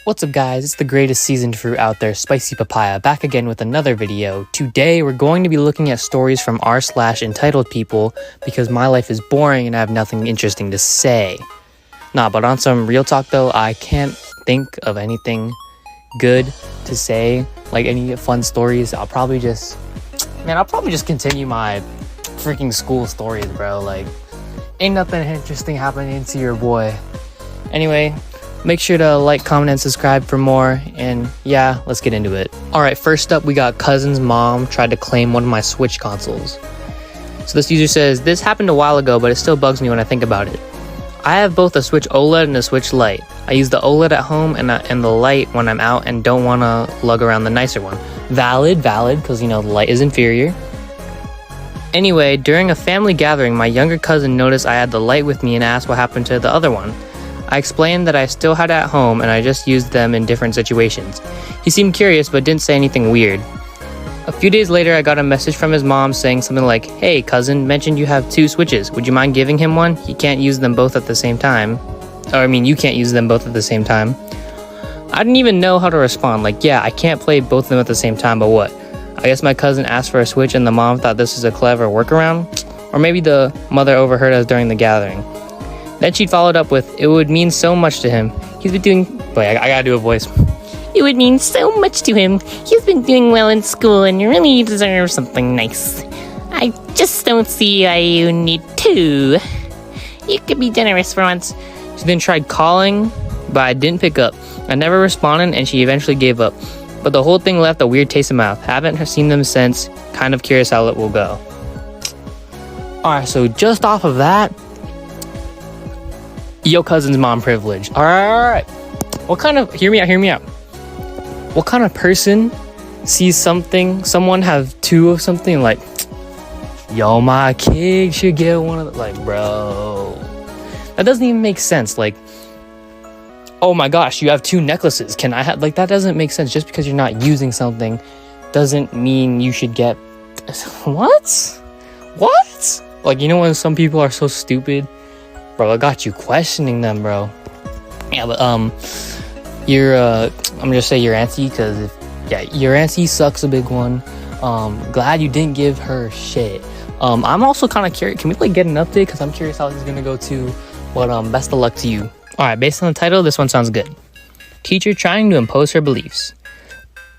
What's up guys, it's the greatest seasoned fruit out there, Spicy Papaya, back again with another video. Today we're going to be looking at stories from r/entitled people because my life is boring and I have nothing interesting to say. But on some real talk though, I can't think of anything good to say, like any fun stories. I'll probably just continue my freaking school stories, bro. Like, ain't nothing interesting happening to your boy. Anyway, make sure to like, comment, and subscribe for more, and yeah, let's get into it. Alright, first up, we got cousin's mom tried to claim one of my Switch consoles. So this user says, this happened a while ago, but it still bugs me when I think about it. I have both a Switch OLED and a Switch Lite. I use the OLED at home and the Lite when I'm out and don't want to lug around the nicer one. Valid, because the Lite is inferior. Anyway, during a family gathering, my younger cousin noticed I had the Lite with me and asked what happened to the other one. I explained that I still had it at home and I just used them in different situations. He seemed curious but didn't say anything weird. A few days later, I got a message from his mom saying something like, hey, cousin mentioned you have 2 Switches. Would you mind giving him one? He can't use them both at the same time. You can't use them both at the same time. I didn't even know how to respond. Like, yeah, I can't play both of them at the same time, but what? I guess my cousin asked for a Switch and the mom thought this was a clever workaround? Or maybe the mother overheard us during the gathering. Then she followed up with, it would mean so much to him. He's been doing... Wait, I gotta do a voice. It would mean so much to him. He's been doing well in school and really deserves something nice. I just don't see why you need 2. You could be generous for once. She then tried calling, but I didn't pick up. I never responded and she eventually gave up. But the whole thing left a weird taste in my mouth. Haven't seen them since. Kind of curious how it will go. Alright, so just off of that, yo cousin's mom privilege. Alright. Hear me out. What kind of person sees someone have 2 of something like, yo, my kid should get one of the, like, bro. That doesn't even make sense. Like, oh my gosh, you have 2 necklaces. Can I have, like, that doesn't make sense. Just because you're not using something doesn't mean you should get, what? Like, when some people are so stupid? Bro, I got you questioning them, bro. Yeah, but, I'm gonna just say your auntie, because your auntie sucks a big one. Glad you didn't give her shit. I'm also kind of curious. Can we, get an update? Because I'm curious how this is gonna go too. But, best of luck to you. Alright, based on the title, this one sounds good. Teacher trying to impose her beliefs.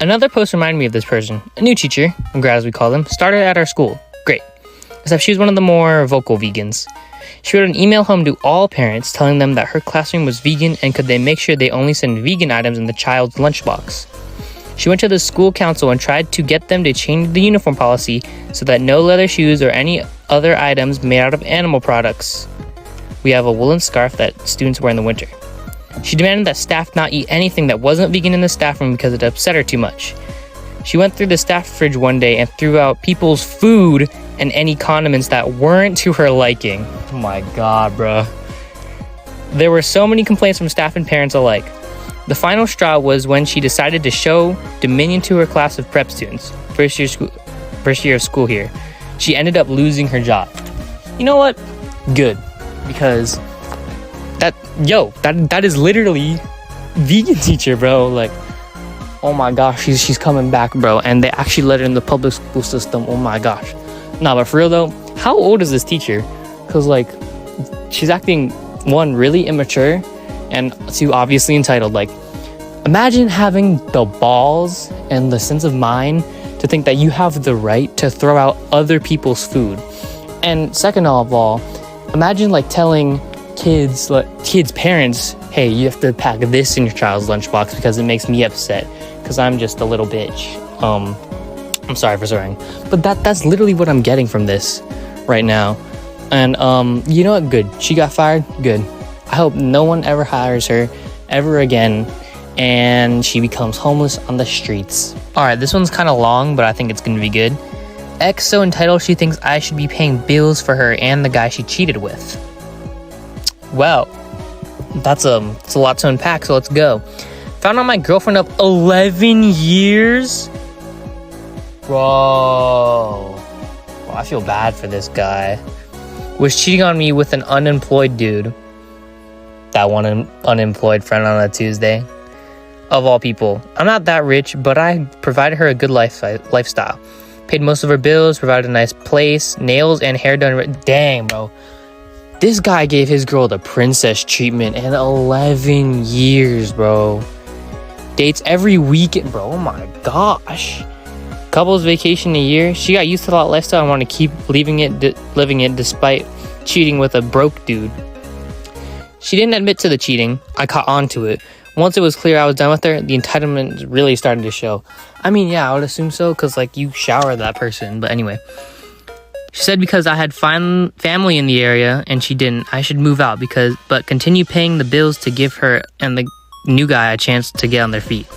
Another post reminded me of this person. A new teacher, grad as we call them, started at our school. Great. Except she was one of the more vocal vegans. She wrote an email home to all parents telling them that her classroom was vegan and could they make sure they only send vegan items in the child's lunchbox. She went to the school council and tried to get them to change the uniform policy so that no leather shoes or any other items made out of animal products. We have a woolen scarf that students wear in the winter. She demanded that staff not eat anything that wasn't vegan in the staff room because it upset her too much. She went through the staff fridge one day and threw out people's food and any condiments that weren't to her liking. Oh my god, bruh. There were so many complaints from staff and parents alike. The final straw was when she decided to show dominion to her class of prep students. First year of school here. She ended up losing her job. You know what? Good. Because that is literally vegan teacher, bro. Like, oh my gosh, she's coming back, bro. And they actually let her in the public school system. Oh my gosh. But for real though, how old is this teacher? Because she's acting, 1, really immature, and 2, obviously entitled. Like, imagine having the balls and the sense of mind to think that you have the right to throw out other people's food. And second of all, imagine telling kids parents, hey, you have to pack this in your child's lunchbox because it makes me upset because I'm just a little bitch. I'm sorry for swearing, but that's literally what I'm getting from this right now. And you know what? Good. She got fired. Good. I hope no one ever hires her ever again and she becomes homeless on the streets. Alright, this one's kind of long, but I think it's gonna be good. Ex so entitled she thinks I should be paying bills for her and the guy she cheated with. Well, that's a lot to unpack, so let's go. Found out my girlfriend of 11 years? Bro, I feel bad for this guy. Was cheating on me with an unemployed dude. That one unemployed friend on a Tuesday. of all people. I'm not that rich, but I provided her a good lifestyle. Paid most of her bills, provided a nice place, nails and hair done. Dang, bro. This guy gave his girl the princess treatment in 11 years, bro. Dates every weekend, bro. Oh my gosh. Couples vacation a year. She got used to that lifestyle and wanted to keep living it despite cheating with a broke dude. She didn't admit to the cheating. I caught on to it. Once it was clear I was done with her, the entitlement really started to show. I mean, yeah, I would assume so, because, like, you shower that person. But anyway. She said because I had family in the area and she didn't, I should move out but continue paying the bills to give her and the new guy a chance to get on their feet.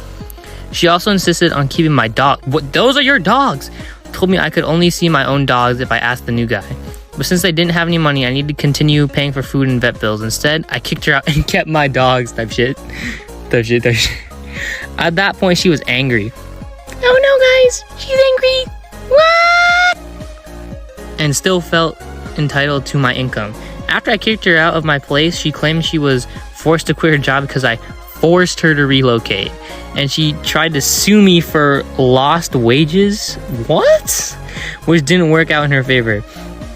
She also insisted on keeping my dog. What? Those are your dogs? Told me I could only see my own dogs if I asked the new guy. But since I didn't have any money, I needed to continue paying for food and vet bills. Instead, I kicked her out and kept my dogs. Type shit. At that point, she was angry. Oh no, guys, she's angry. What? And still felt entitled to my income. After I kicked her out of my place, she claimed she was forced to quit her job because I forced her to relocate. And she tried to sue me for lost wages. What? Which didn't work out in her favor.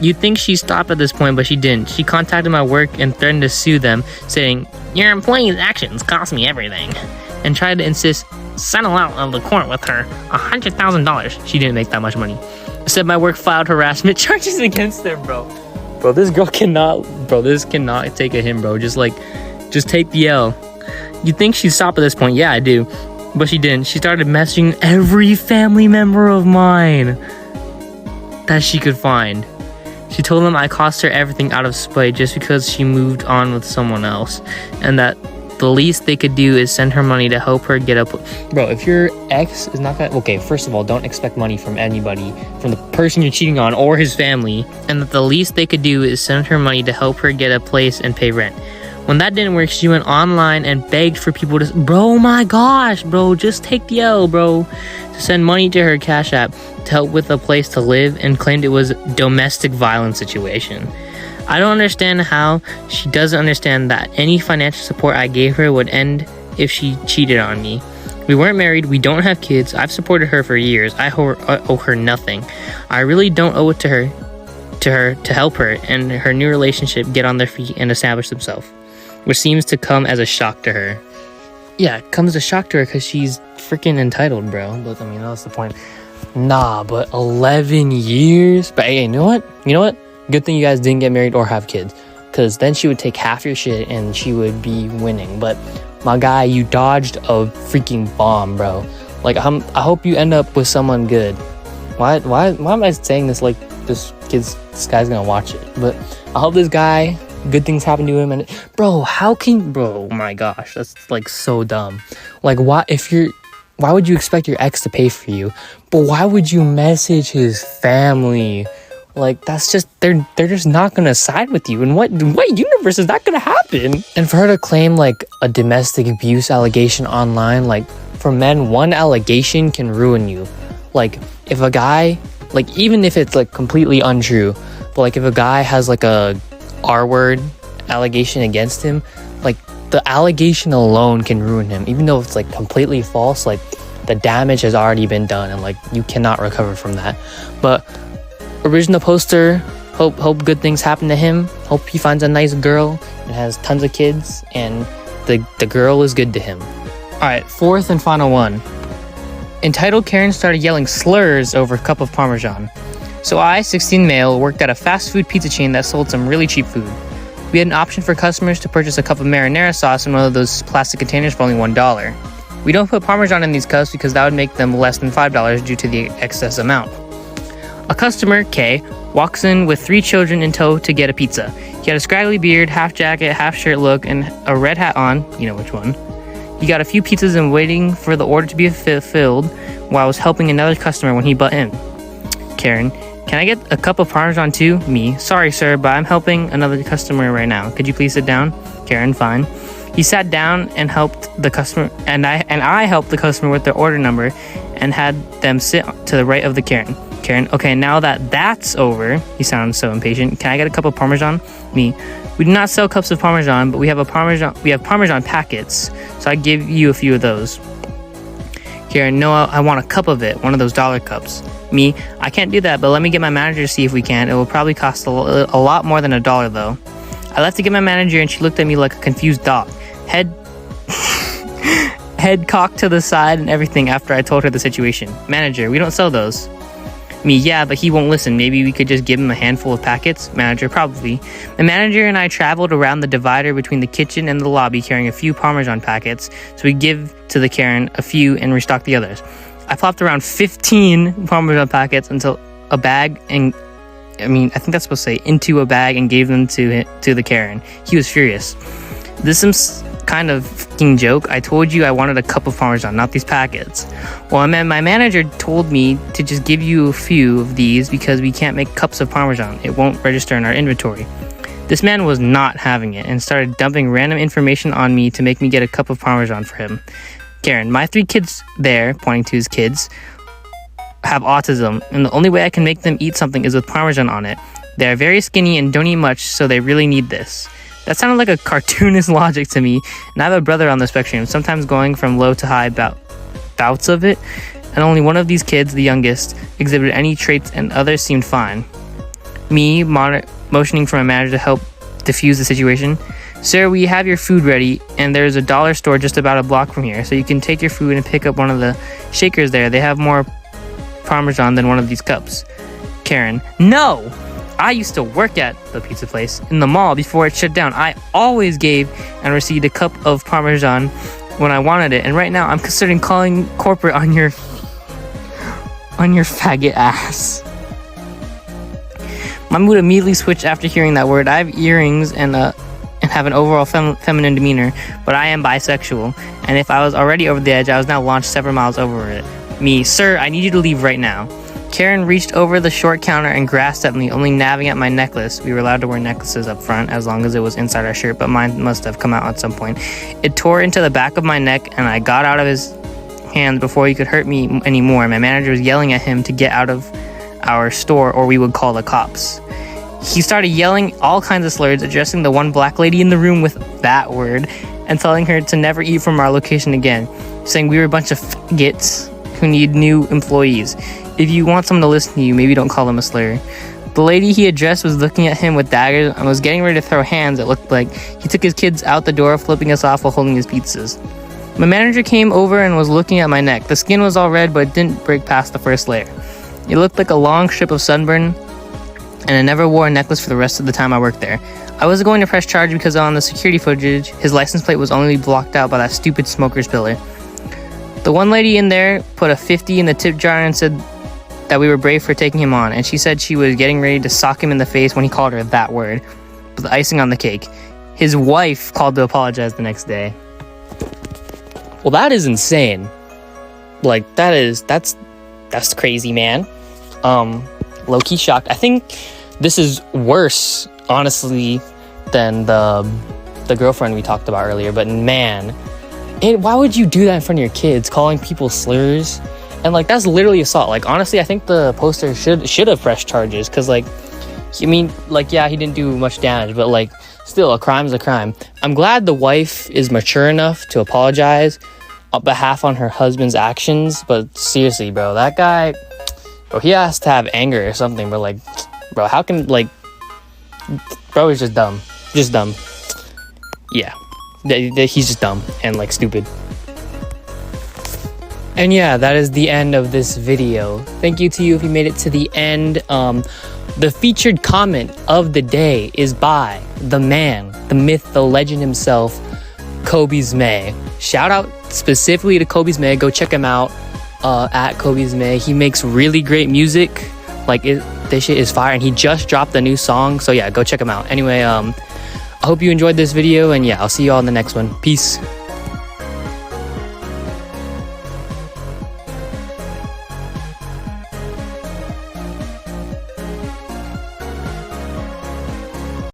You'd think she stopped at this point, but she didn't. She contacted my work and threatened to sue them, saying, "Your employee's actions cost me everything," and tried to insist settle out of the court with her $100,000. She didn't make that much money. Said my work filed harassment charges against her, bro. Bro, this cannot take a hint, bro. Just take the L. You'd think she'd stop at this point. Yeah, I do. But she didn't. She started messaging every family member of mine that she could find. She told them I cost her everything out of spite just because she moved on with someone else, and that the least they could do is send her money to help her get up. Bro, if your ex is not gonna... Okay, first of all, don't expect money from anybody, from the person you're cheating on or his family, and that the least they could do is send her money to help her get a place and pay rent. When that didn't work, she went online and begged for people to... Bro, my gosh, bro, just take the L, bro. To send money to her Cash App to help with a place to live, and claimed it was a domestic violence situation. I don't understand how she doesn't understand that any financial support I gave her would end if she cheated on me. We weren't married, we don't have kids, I've supported her for years, I owe her nothing. I really don't owe it to her to help her and her new relationship get on their feet and establish themselves, which seems to come as a shock to her. Yeah, it comes as a shock to her because she's freaking entitled, bro. But I mean, that's the point. Nah, but 11 years? But hey, you know what? Good thing you guys didn't get married or have kids, because then she would take half your shit and she would be winning. But my guy, you dodged a freaking bomb, bro. Like, I hope you end up with someone good. Why am I saying this like this guy's gonna watch it? But I hope this guy, good things happen to him. And bro, oh my gosh, that's like so dumb. Like, why would you expect your ex to pay for you? But why would you message his family? Like, that's just, they're just not gonna side with you. And what universe is that gonna happen? And for her to claim like a domestic abuse allegation online, like, for men, one allegation can ruin you. Like, if a guy, like, even if it's like completely untrue, but like if a guy has like a R-word allegation against him, like, the allegation alone can ruin him. Even though it's like completely false, like, the damage has already been done and like you cannot recover from that. But original poster, hope good things happen to him. Hope he finds a nice girl and has tons of kids, and the girl is good to him. Alright, fourth and final one. Entitled Karen started yelling slurs over a cup of Parmesan. So I, 16 male, worked at a fast food pizza chain that sold some really cheap food. We had an option for customers to purchase a cup of marinara sauce in one of those plastic containers for only $1. We don't put Parmesan in these cups because that would make them less than $5 due to the excess amount. A customer, K, walks in with 3 children in tow to get a pizza. He had a scraggly beard, half jacket, half shirt look, and a red hat on, you know which one. He got a few pizzas and waiting for the order to be filled while I was helping another customer when he butt in. Karen, can I get a cup of Parmesan too? Me, sorry sir, but I'm helping another customer right now. Could you please sit down? Karen, fine. He sat down and helped the customer, and I helped the customer with their order number and had them sit to the right of the Karen. Karen, okay, now that's over. He sounds so impatient. Can I get a cup of Parmesan? Me, We do not sell cups of Parmesan, but we have Parmesan packets, so I give you a few of those. Karen, no, I want a cup of it, one of those dollar cups. Me, I can't do that, but let me get my manager to see if we can. It will probably cost a lot more than $1 though. I left to get my manager and she looked at me like a confused dog. Head cocked to the side and everything after I told her the situation. Manager, we don't sell those. Me, yeah, but he won't listen. Maybe we could just give him a handful of packets? Manager, probably. The manager and I traveled around the divider between the kitchen and the lobby carrying a few Parmesan packets, so we give to the Karen a few and restock the others. I plopped around 15 Parmesan packets into a bag and, I think that's supposed to say into a bag and gave them to the Karen. He was furious. This is kind of fucking joke. I told you I wanted a cup of Parmesan, not these packets. Well, my manager told me to just give you a few of these because we can't make cups of Parmesan. It won't register in our inventory. This man was not having it and started dumping random information on me to make me get a cup of Parmesan for him. Karen, my 3 kids there, pointing to his kids, have autism, and the only way I can make them eat something is with Parmesan on it. They are very skinny and don't eat much, so they really need this. That sounded like a cartoonist logic to me, and I have a brother on the spectrum, sometimes going from low to high bouts of it, and only one of these kids, the youngest, exhibited any traits and others seemed fine. Me, motioning for my manager to help diffuse the situation. Sir, we have your food ready, and there's a dollar store just about a block from here, so you can take your food and pick up one of the shakers there. They have more Parmesan than one of these cups. Karen, no! I used to work at the pizza place in the mall before it shut down. I always gave and received a cup of Parmesan when I wanted it, and right now I'm considering calling corporate on your faggot ass. My mood immediately switched after hearing that word. I have earrings and have an overall feminine demeanor, but I am bisexual, and if I was already over the edge, I was now launched several miles over it. Me, sir, I need you to leave right now. Karen reached over the short counter and grasped at me, only nabbing at my necklace. We were allowed to wear necklaces up front as long as it was inside our shirt, but mine must have come out at some point. It tore into the back of my neck, and I got out of his hands before he could hurt me anymore. My manager was yelling at him to get out of our store or we would call the cops. He started yelling all kinds of slurs, addressing the one black lady in the room with that word and telling her to never eat from our location again, saying we were a bunch of faggots who need new employees. If you want someone to listen to you, maybe don't call him a slur. The lady he addressed was looking at him with daggers and was getting ready to throw hands. It looked like he took his kids out the door, flipping us off while holding his pizzas. My manager came over and was looking at my neck. The skin was all red, but it didn't break past the first layer. It looked like a long strip of sunburn, and I never wore a necklace for the rest of the time I worked there. I was going to press charge because on the security footage, his license plate was only blocked out by that stupid smoker's pillar. The one lady in there put a 50 in the tip jar and said that we were brave for taking him on, and she said she was getting ready to sock him in the face when he called her that word, with the icing on the cake. His wife called to apologize the next day. Well, that is insane. Like, that's crazy, man. Low-key shocked. I think this is worse, honestly, than the girlfriend we talked about earlier. But man, why would you do that in front of your kids, calling people slurs? And like, that's literally assault. Like, honestly, I think the poster should have pressed charges, because like, I mean, like, yeah, he didn't do much damage, but like, still, a crime's a crime. I'm glad the wife is mature enough to apologize on behalf on her husband's actions, but seriously, bro, that guy, bro, he has to have anger or something, but like, bro, how can, like, bro is just dumb. Just dumb. Yeah. He's just dumb and like stupid. And yeah, that is the end of this video. Thank you to you if you made it to the end. The featured comment of the day is by the man, the myth, the legend himself, Kobe's May. Shout out specifically to Kobe's May. Go check him out at Kobe's May. He makes really great music. Like, this shit is fire, and he just dropped a new song. So yeah, go check him out. Anyway, I hope you enjoyed this video, and yeah, I'll see you all in the next one. Peace.